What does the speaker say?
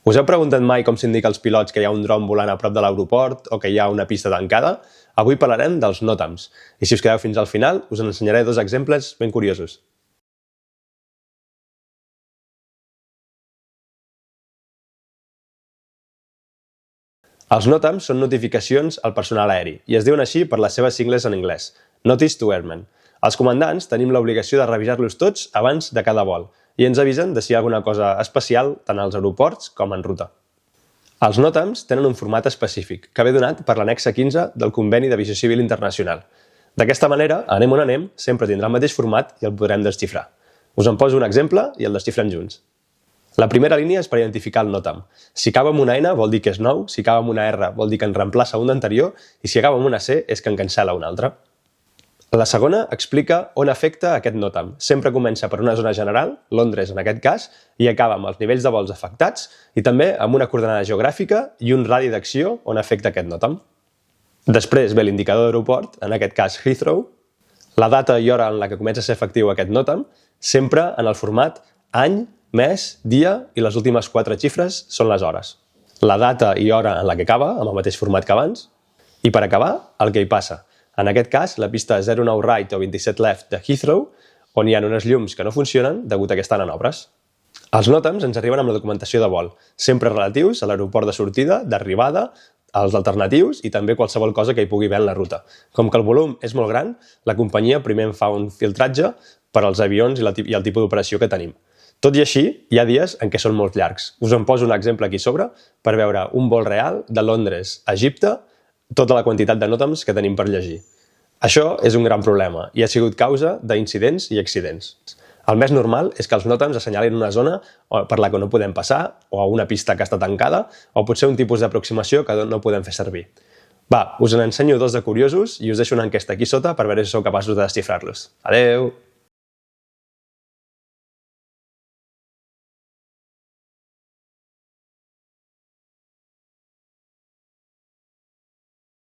Us heu preguntat mai com s'indica als pilots que hi ha un dron volant a prop de l'aeroport o que hi ha una pista tancada? Avui parlarem dels NOTAMs, i si us quedeu fins al final us en ensenyaré dos exemples ben curiosos. Els NOTAMs són notificacions al personal aeri i es diuen així per les seves sigles en anglès, Notice to Airmen. Els comandants tenim l'obligació de revisar-los tots abans de cada vol i ens avisen de si hi ha alguna cosa especial tant als aeroports com en ruta. Els NOTAMs tenen un format específic, que ve donat per l'annexe 15 del Conveni d'Aviació Civil Internacional. D'aquesta manera, anem on anem, sempre tindrà el mateix format i el podrem desxifrar. Us en poso un exemple i el desxifrem junts. La primera línia és per identificar el NOTAM. Si acaba amb una N vol dir que és nou, si acaba amb una R vol dir que en reemplaça un anterior i si acaba amb una C és que en cancel·la un altre. La segona explica on afecta aquest NOTAM. Sempre comença per una zona general, Londres en aquest cas, i acaba amb els nivells de vols afectats i també amb una coordenada geogràfica i un radi d'acció on afecta aquest NOTAM. Després ve l'indicador d'aeroport, en aquest cas Heathrow, la data i hora en la que comença a ser efectiu aquest NOTAM, sempre en el format any, mes, dia i les últimes 4 xifres són les hores. La data i hora en la que acaba, amb el mateix format que abans, i per acabar, el que hi passa. En aquest cas, la pista 09 right o 27 left de Heathrow, on hi ha unes llums que no funcionen degut a que estan en obres. Els NOTAMs ens arriben amb la documentació de vol, sempre relatius a l'aeroport de sortida, d'arribada, als alternatius i també qualsevol cosa que hi pugui haver en la ruta. Com que el volum és molt gran, la companyia primer en fa un filtratge per als avions i el tipus d'operació que tenim. Tot i així, hi ha dies en què són molt llargs. Us en poso un exemple aquí sobre per veure un vol real de Londres a Egipte, tota la quantitat de NOTAMs que tenim per llegir. Això és un gran problema i ha sigut causa d'incidents i accidents. El més normal és que els NOTAMs assenyalin una zona per la que no podem passar o una pista que està tancada o potser un tipus d'aproximació que no podem fer servir. Va, us en ensenyo dos de curiosos i us deixo una enquesta aquí sota per veure si sou capaços de desxifrar-los. Adeu!